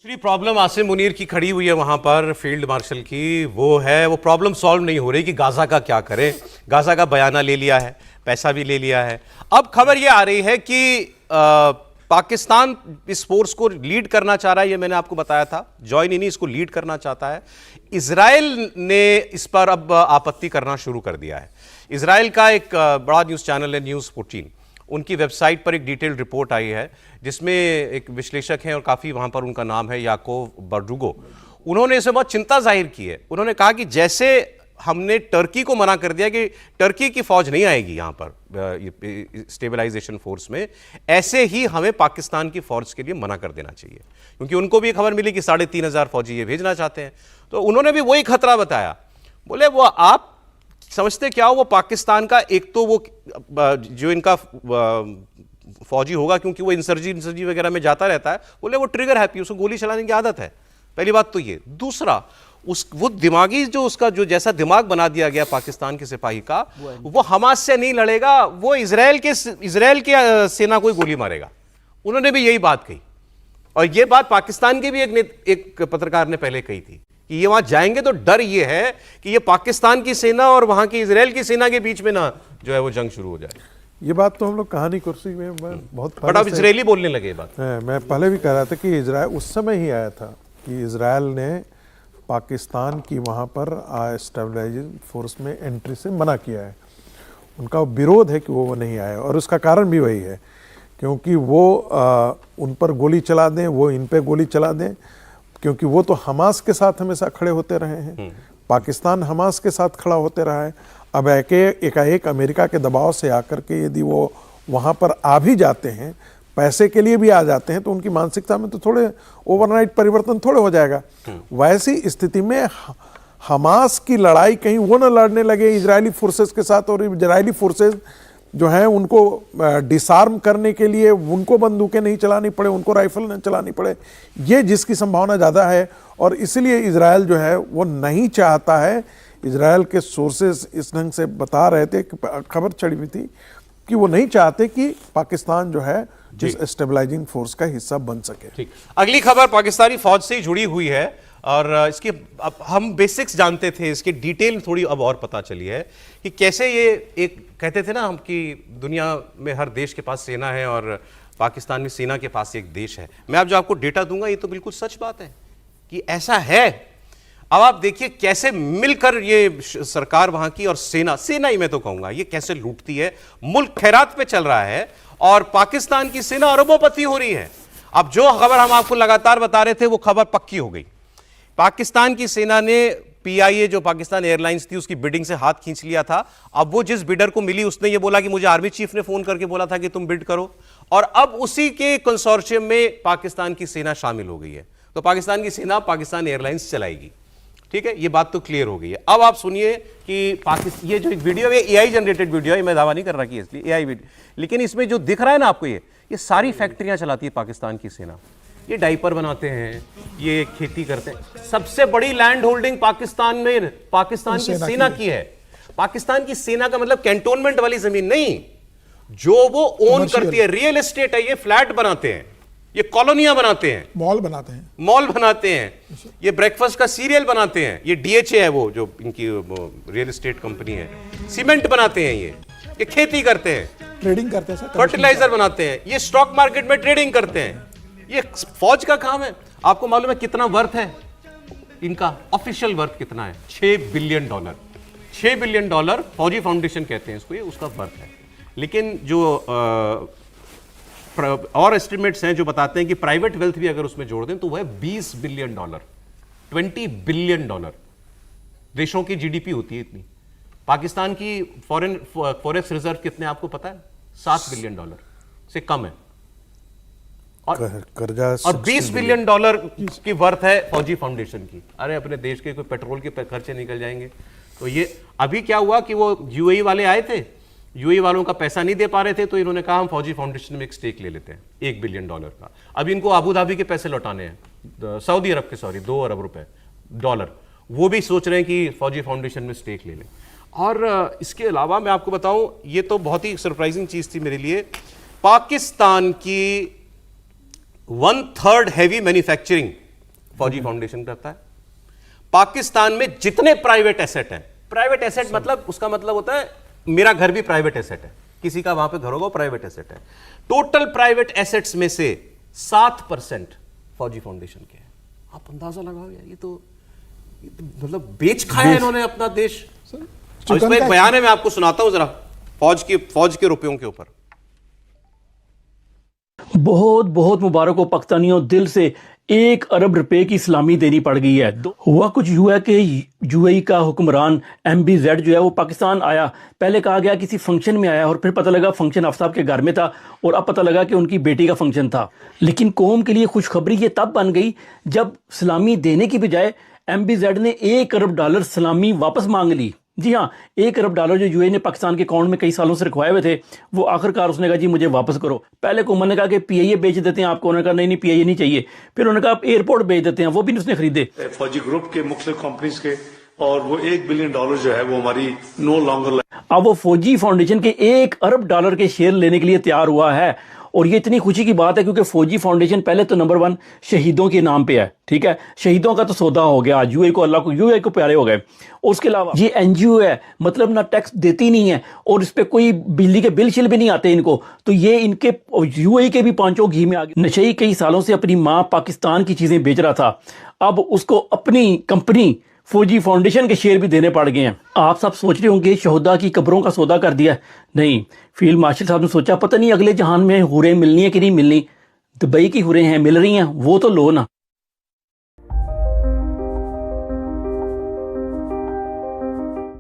दूसरी प्रॉब्लम आसिम मुनीर की खड़ी हुई है वहां पर फील्ड मार्शल की, वो प्रॉब्लम सॉल्व नहीं हो रही कि गाजा का क्या करें। गाजा का बयाना ले लिया है, पैसा भी ले लिया है। अब खबर ये आ रही है कि पाकिस्तान इस फोर्स को लीड करना चाह रहा है, ये मैंने आपको बताया था। जॉइन इन इसको लीड करना चाहता है। इजराइल ने इस पर अब आपत्ति करना शुरू कर दिया है। इजराइल का एक बड़ा न्यूज़ चैनल है न्यूज़ 14, उनकी वेबसाइट पर एक डिटेल्ड रिपोर्ट आई है जिसमें एक विश्लेषक हैं और काफ़ी वहाँ पर उनका नाम है याकोव बर्डुगो। उन्होंने इसमें बहुत चिंता जाहिर की है। उन्होंने कहा कि जैसे हमने टर्की को मना कर दिया कि टर्की की फौज नहीं आएगी यहाँ पर स्टेबलाइजेशन फोर्स में, ऐसे ही हमें पाकिस्तान की फौज के लिए मना कर देना चाहिए, क्योंकि उनको भी खबर मिली कि 3,500 फौजी ये भेजना चाहते हैं। तो उन्होंने भी वही खतरा बताया। बोले वो आप समझते क्या हो, वो पाकिस्तान का एक तो वो जो इनका फौजी होगा, क्योंकि वो इंसर्जी वगैरह में जाता रहता है, बोले वो ट्रिगर हैप्पी, उसको गोली चलाने की आदत है। पहली बात तो ये। दूसरा, वो दिमागी जो उसका जो जैसा दिमाग बना दिया गया पाकिस्तान के सिपाही का, वो हमास से नहीं लड़ेगा, वो इजराइल के सेना को ही गोली मारेगा। उन्होंने भी यही बात कही, और ये बात पाकिस्तान के भी एक पत्रकार ने पहले कही थी कि ये वहां जाएंगे तो डर ये है कि ये पाकिस्तान की सेना और वहां की इजराइल की सेना के बीच में ना जो है वो जंग शुरू हो जाए। ये बात तो हम लोग कहानी कुर्सी में बहुत बड़ा इजरायली बोलने लगे बात है। मैं पहले भी कह रहा था कि इजराइल उस समय ही आया था कि इजराइल ने पाकिस्तान की वहाँ पर स्टेबलाइजिंग फोर्स में एंट्री से मना किया है। उनका विरोध है कि वो नहीं आए, और उसका कारण भी वही है क्योंकि वो उन पर गोली चला दें, वो इन पर गोली चला दें, क्योंकि वो तो हमास के साथ हमेशा खड़े होते रहे हैं। पाकिस्तान हमास के साथ खड़ा होते रहा है। अब एकाएक अमेरिका के दबाव से आकर के यदि वो वहाँ पर आ भी जाते हैं, पैसे के लिए भी आ जाते हैं, तो उनकी मानसिकता में तो थोड़े ओवरनाइट परिवर्तन थोड़े हो जाएगा। वैसी स्थिति में हमास की लड़ाई कहीं वो न लड़ने लगे इजरायली फोर्सेस के साथ, और इजरायली फोर्सेस जो हैं उनको डिसआर्म करने के लिए उनको बंदूकें नहीं चलानी पड़े, उनको राइफल नहीं चलानी पड़े, ये जिसकी संभावना ज़्यादा है। और इसलिए इजराइल जो है वो नहीं चाहता है। इजराइल के सोर्सेस इस ढंग से बता रहे थे, खबर चढ़ी हुई थी कि वो नहीं चाहते कि पाकिस्तान जो है जिस स्टेबलाइजिंग फोर्स का हिस्सा बन सके। ठीक। अगली खबर पाकिस्तानी फौज से ही जुड़ी हुई है, और इसके अब हम बेसिक्स जानते थे, इसकी डिटेल थोड़ी अब और पता चली है कि कैसे ये एक कहते थे ना हम कि दुनिया में हर देश के पास सेना है और पाकिस्तान में सेना के पास एक देश है। मैं अब जो आपको डेटा दूंगा ये तो बिल्कुल सच बात है कि ऐसा है। अब आप देखिए कैसे मिलकर ये सरकार वहां की और सेना ही मैं तो कहूंगा ये कैसे लूटती है। मुल्क खैरात पे चल रहा है और पाकिस्तान की सेना अरबोपति हो रही है। अब जो खबर हम आपको लगातार बता रहे थे वो खबर पक्की हो गई। पाकिस्तान की सेना ने पीआईए जो पाकिस्तान एयरलाइंस थी उसकी बिडिंग से हाथ खींच लिया था। अब वो जिस बिडर को मिली उसने ये बोला कि मुझे आर्मी चीफ ने फोन करके बोला था कि तुम बिड करो, और अब उसी के कंसोर्शियम में पाकिस्तान की सेना शामिल हो गई है। तो पाकिस्तान की सेना पाकिस्तान एयरलाइंस चलाएगी। ठीक है, ये बात तो क्लियर हो गई है। अब आप सुनिए कि ये जो एक वीडियो है एआई जनरेटेड वीडियो है, मैं दावा नहीं कर रहा कि इसलिए एआई वीडियो, लेकिन इसमें जो दिख रहा है ना आपको, ये सारी फैक्ट्रियां चलाती है पाकिस्तान की सेना। ये डाइपर बनाते हैं, ये खेती करते हैं। सबसे बड़ी लैंड होल्डिंग पाकिस्तान की सेना की है। पाकिस्तान की सेना का मतलब कैंटोनमेंट वाली जमीन नहीं, जो वो ओन करती है, रियल एस्टेट है। ये फ्लैट बनाते हैं, ये कॉलोनियां बनाते हैं, मॉल बनाते हैं, ये ब्रेकफास्ट का सीरियल बनाते हैं, ये डीएचए है वो जो इनकी रियल एस्टेट कंपनी है, सीमेंट बनाते हैं, ये खेती करते हैं, ट्रेडिंग करते हैं, फर्टिलाइजर बनाते हैं, ये स्टॉक मार्केट में ट्रेडिंग करते हैं। ये फौज का काम है। आपको मालूम है कितना वर्थ है इनका? ऑफिशियल वर्थ कितना है? $6 बिलियन। $6 बिलियन फौजी फाउंडेशन कहते हैं इसको, ये उसका वर्थ है। लेकिन जो और एस्टिमेट्स हैं जो बताते हैं कि प्राइवेट वेल्थ भी अगर उसमें जोड़ दें तो वह है $20 बिलियन, $20 बिलियन। देशों की जीडीपी होती है इतनी। पाकिस्तान की फॉरेक्स रिजर्व कितने आपको पता है? $7 बिलियन से कम है। और 20 बिलियन डॉलर की वर्थ है फौजी फाउंडेशन की। अरे अपने देश के कोई पेट्रोल के खर्चे निकल जाएंगे। तो ये अभी क्या हुआ कि वो यूएई वाले आए थे, यूएई वालों का पैसा नहीं दे पा रहे थे, तो इन्होंने कहा हम फौजी फाउंडेशन में एक स्टेक ले लेते हैं $1 बिलियन का। अभी इनको अबू धाबी के पैसे लौटाने हैं, सऊदी अरब के 2 अरब रुपए डॉलर, वो भी सोच रहे हैं कि फौजी फाउंडेशन में स्टेक ले लें। और इसके अलावा मैं आपको बताऊं, ये तो बहुत ही सरप्राइजिंग चीज थी मेरे लिए, पाकिस्तान की 1/3 हैवी मैन्युफैक्चरिंग फौजी फाउंडेशन करता है। पाकिस्तान में जितने प्राइवेट एसेट हैं, प्राइवेट एसेट मतलब उसका मतलब होता है मेरा घर भी प्राइवेट एसेट है, किसी का वहां पे घर होगा प्राइवेट एसेट है। टोटल प्राइवेट एसेट्स में से 7% फौजी फाउंडेशन के हैं। आप अंदाजा लगाओ यार, ये तो मतलब बेच खाया इन्होंने अपना देश। और इसमें एक बयान है, मैं आपको सुनाता हूं जरा, फौज के रुपयों के ऊपर। बहुत बहुत मुबारक हो पाकिस्तानियों, दिल से 1 अरब रुपए की सलामी देनी पड़ गई है। हुआ कुछ यूं कि यूएई का हुक्मरान MBZ जो है वो पाकिस्तान आया। पहले कहा गया किसी फंक्शन में आया और फिर पता लगा फंक्शन अफसाब के घर में था और अब पता लगा कि उनकी बेटी का फंक्शन था। लेकिन कौम के लिए खुशखबरी ये तब बन गई जब सलामी देने की बजाय MBZ ने $1 अरब सलामी वापस मांग ली। जी हाँ, $1 अरब जो यूएई ने पाकिस्तान के अकाउंट में कई सालों से रखवाए हुए थे, वो आखिरकार उसने कहा जी मुझे वापस करो। पहले हुकूमत ने कहा कि PIA बेच देते हैं आपको, उन्होंने कहा नहीं PIA नहीं चाहिए। फिर उन्होंने कहा आप एयरपोर्ट बेच देते हैं, वो भी उसने खरीदे फौजी ग्रुप के मुख्तलिफ कंपनीज के, और वो $1 बिलियन जो है वो हमारी नो लॉन्गर। अब वो फौजी फाउंडेशन के $1 अरब के शेयर लेने के लिए तैयार हुआ है। और ये इतनी खुशी की बात है क्योंकि फौजी फाउंडेशन पहले तो नंबर 1 शहीदों के नाम पे है, ठीक है, शहीदों का तो सौदा हो गया आज, यूएई को अल्लाह को यूएई को प्यारे हो गए। उसके अलावा ये NGO है, मतलब ना टैक्स देती नहीं है और इस पे कोई बिजली के बिल शिल भी नहीं आते इनको, तो ये इनके यूएई के भी पांचों घी में आ गए। नशई कई सालों से अपनी माँ पाकिस्तान की चीजें बेच रहा था, अब उसको अपनी कंपनी फौजी फाउंडेशन के शेयर भी देने पड़ गए हैं। आप सब सोच रहे होंगे शहदा की कब्रों का सौदा कर दिया। नहीं, फील्ड मार्शल साहब ने सोचा पता नहीं अगले जहान में हुरें मिलनी है कि नहीं मिलनी, दुबई की हुरें हैं मिल रही हैं, वो तो लो ना।